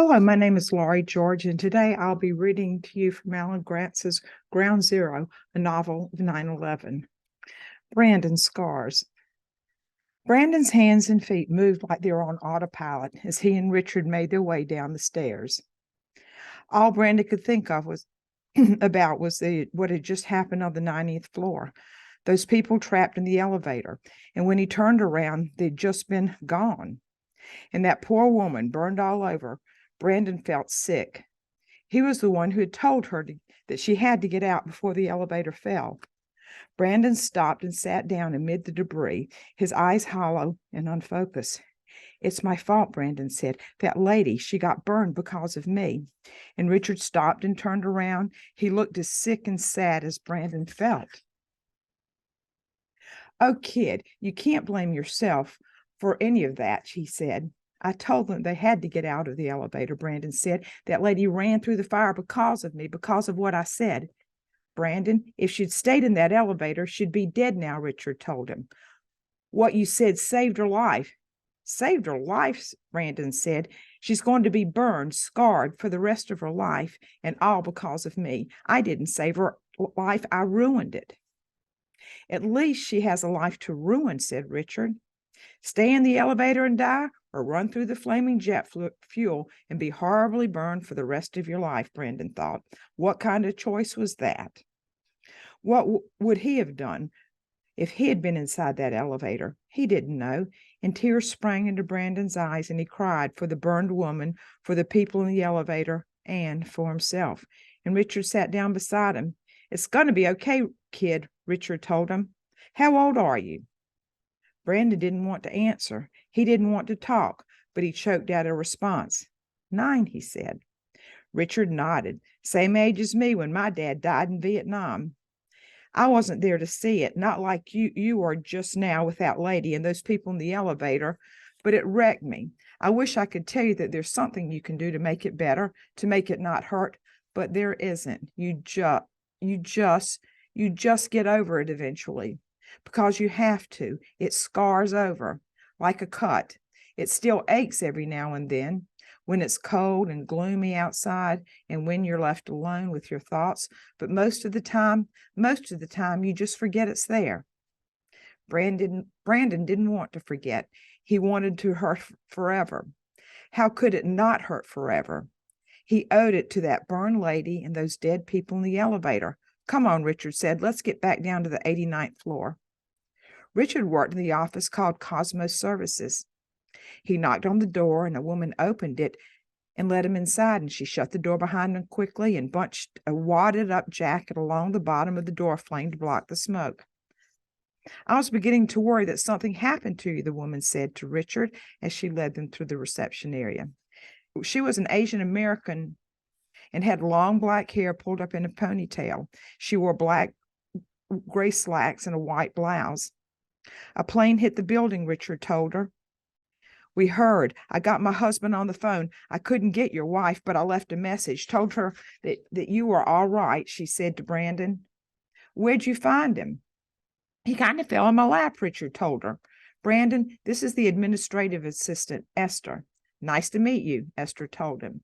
Hello, my name is Laurie George, and today I'll be reading to you from Alan Gratz's Ground Zero, a novel of 9/11. Brandon's scars. Brandon's hands and feet moved like they were on autopilot as he and Richard made their way down the stairs. All Brandon could think of was what had just happened on the 90th floor. Those people trapped in the elevator, and when he turned around, they'd just been gone. And that poor woman burned all over. Brandon felt sick. He was the one who had told her that she had to get out before the elevator fell. Brandon stopped and sat down amid the debris, his eyes hollow and unfocused. "It's my fault," Brandon said. "That lady, she got burned because of me." And Richard stopped and turned around. He looked as sick and sad as Brandon felt. "Oh, kid, you can't blame yourself for any of that," he said. "I told them they had to get out of the elevator," Brandon said. "That lady ran through the fire because of me, because of what I said." "Brandon, if she'd stayed in that elevator, she'd be dead now," Richard told him. "What you said saved her life." "Saved her life," Brandon said. "She's going to be burned, scarred for the rest of her life, and all because of me. I didn't save her life, I ruined it." "At least she has a life to ruin," said Richard. "Stay in the elevator and die, or run through the flaming jet fuel and be horribly burned for the rest of your life," Brandon thought. What kind of choice was that? What would he have done if he had been inside that elevator? He didn't know, and tears sprang into Brandon's eyes, and he cried for the burned woman, for the people in the elevator, and for himself. And Richard sat down beside him. "It's going to be okay, kid," Richard told him. "How old are you?" Brandon didn't want to answer. He didn't want to talk, but he choked out a response. "9," he said. Richard nodded. "Same age as me when my dad died in Vietnam. I wasn't there to see it, not like you are just now with that lady and those people in the elevator, but it wrecked me. I wish I could tell you that there's something you can do to make it better, to make it not hurt, but there isn't. You just get over it eventually, because you have to. It scars over like a cut. It still aches every now and then when it's cold and gloomy outside and when you're left alone with your thoughts. But most of the time, you just forget it's there." Brandon didn't want to forget. He wanted to hurt forever. How could it not hurt forever? He owed it to that burned lady and those dead people in the elevator. "Come on," Richard said. "Let's get back down to the 89th floor." Richard worked in the office called Cosmos Services. He knocked on the door, and a woman opened it and let him inside, and she shut the door behind him quickly and bunched a wadded-up jacket along the bottom of the door frame to block the smoke. "I was beginning to worry that something happened to you," the woman said to Richard as she led them through the reception area. She was an Asian American and had long black hair pulled up in a ponytail. She wore black gray slacks and a white blouse. "A plane hit the building," Richard told her. "We heard. I got my husband on the phone. I couldn't get your wife, but I left a message. Told her that you were all right," she said to Brandon. "Where'd you find him?" "He kind of fell in my lap," Richard told her. "Brandon, this is the administrative assistant, Esther." "Nice to meet you," Esther told him.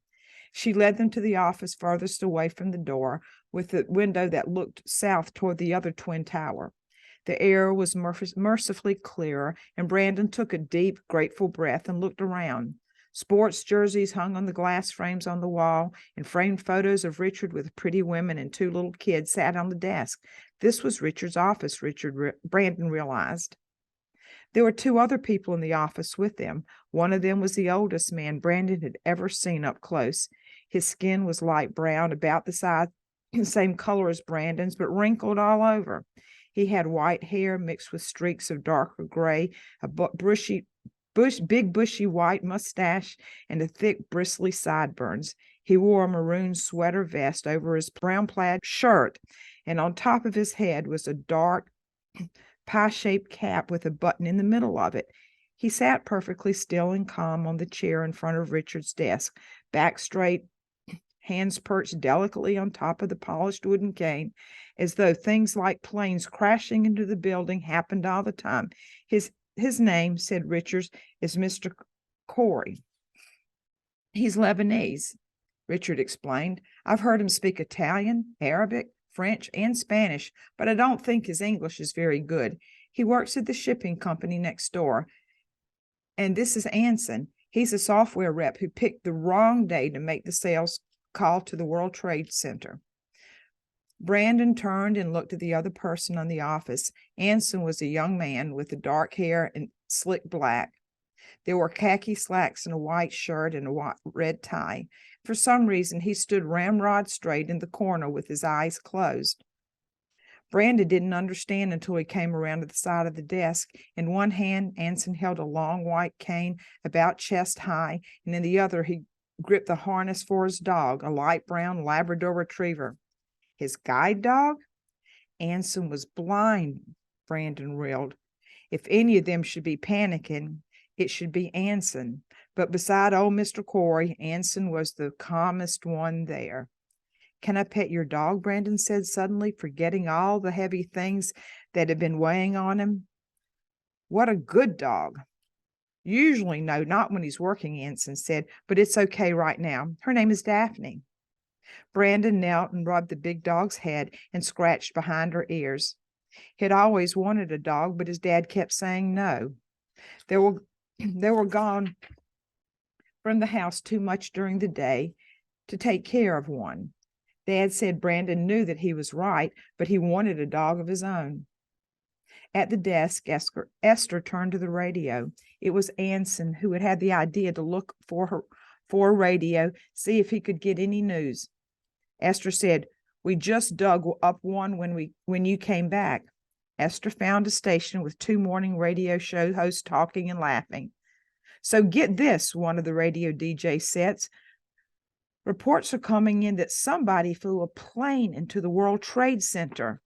She led them to the office farthest away from the door, with the window that looked south toward the other twin tower. The air was mercifully clear, and Brandon took a deep, grateful breath and looked around. Sports jerseys hung on the glass frames on the wall, and framed photos of Richard with pretty women and two little kids sat on the desk. This was Richard's office, Brandon realized. There were two other people in the office with them. One of them was the oldest man Brandon had ever seen up close. His skin was light brown, about the same color as Brandon's, but wrinkled all over. He had white hair mixed with streaks of darker gray, a big bushy white mustache, and a thick bristly sideburns. He wore a maroon sweater vest over his brown plaid shirt, and on top of his head was a dark pie-shaped cap with a button in the middle of it. He sat perfectly still and calm on the chair in front of Richard's desk, back straight, hands perched delicately on top of the polished wooden cane, as though things like planes crashing into the building happened all the time. His name, said Richards, is Mr. Corey. He's Lebanese, Richard explained. I've heard him speak Italian, Arabic, French, and Spanish, but I don't think his English is very good. He works at the shipping company next door. And this is Anson. He's a software rep who picked the wrong day to make the sales call to the World Trade Center. Brandon turned and looked at the other person in the office. Anson was a young man with the dark hair and slick black. There were khaki slacks and a white shirt and a red tie. For some reason, he stood ramrod straight in the corner with his eyes closed. Brandon didn't understand until he came around to the side of the desk. In one hand, Anson held a long white cane about chest high, and in the other, he gripped the harness for his dog, a light brown Labrador retriever. His guide dog? Anson was blind, Brandon reeled. If any of them should be panicking, it should be Anson. But beside old Mr. Corey, Anson was the calmest one there. Can I pet your dog? Brandon said suddenly, forgetting all the heavy things that had been weighing on him. What a good dog. Usually, no, not when he's working, Anson said, but it's okay right now. Her name is Daphne. Brandon knelt and rubbed the big dog's head and scratched behind her ears. He'd always wanted a dog, but his dad kept saying no. They were gone from the house too much during the day to take care of one. Dad said Brandon knew that he was right, but he wanted a dog of his own. At the desk, Esther turned to the radio. It was Anson who had had the idea to look for a radio, see if he could get any news. Esther said, "We just dug up one when you came back." Esther found a station with 2 morning radio show hosts talking and laughing. So get this, one of the radio DJ says. Reports are coming in that somebody flew a plane into the World Trade Center.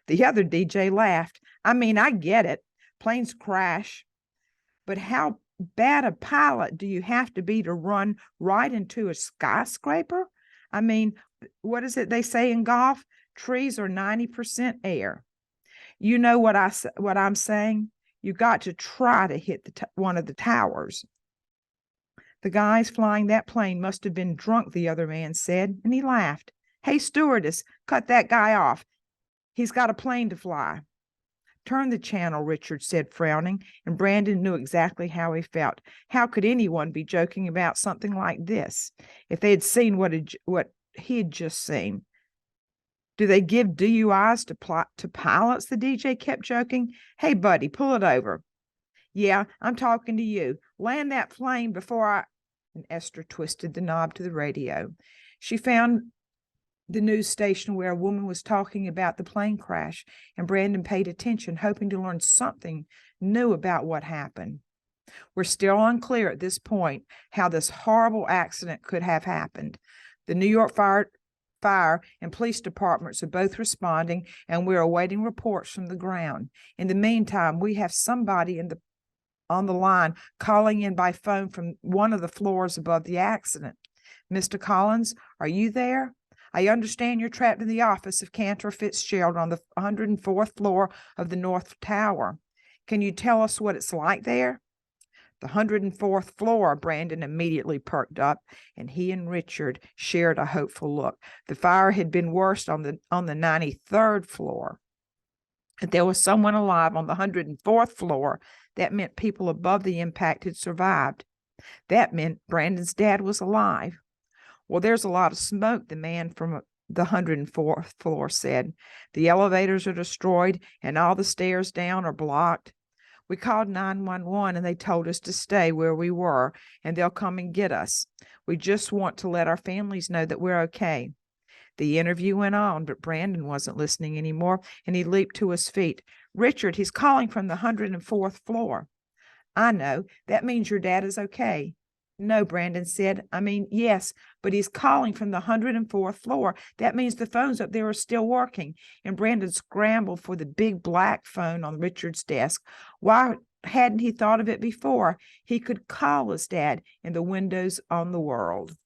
The other DJ laughed. I mean, I get it. Planes crash. But how bad a pilot do you have to be to run right into a skyscraper? I mean, what is it they say in golf? Trees are 90% air. You know what I'm saying? You got to try to hit one of the towers. The guys flying that plane must have been drunk, the other man said, and he laughed. Hey, stewardess, cut that guy off. He's got a plane to fly. Turn the channel, Richard said, frowning, and Brandon knew exactly how he felt. How could anyone be joking about something like this? If they had seen what he had just seen. Do they give DUIs to pilots? The DJ kept joking. Hey, buddy, pull it over. Yeah, I'm talking to you. Land that plane before And Esther twisted the knob to the radio. She found the news station where a woman was talking about the plane crash, and Brandon paid attention, hoping to learn something new about what happened. We're still unclear at this point how this horrible accident could have happened. The New York Fire and police departments are both responding, and we're awaiting reports from the ground. In the meantime, we have somebody on the line calling in by phone from one of the floors above the accident. Mr. Collins, are you there? I understand you're trapped in the office of Cantor Fitzgerald on the 104th floor of the North Tower. Can you tell us what it's like there? The 104th floor, Brandon immediately perked up, and he and Richard shared a hopeful look. The fire had been worse on the 93rd floor. If there was someone alive on the 104th floor, that meant people above the impact had survived. That meant Brandon's dad was alive. Well, there's a lot of smoke, the man from the 104th floor said. The elevators are destroyed and all the stairs down are blocked. We called 911 and they told us to stay where we were and they'll come and get us. We just want to let our families know that we're okay. The interview went on, but Brandon wasn't listening anymore, and he leaped to his feet. Richard, he's calling from the 104th floor. I know. That means your dad is okay. No, Brandon said. I mean, yes, but he's calling from the 104th floor. That means the phones up there are still working. And Brandon scrambled for the big black phone on Richard's desk. Why hadn't he thought of it before? He could call his dad in the windows on the world.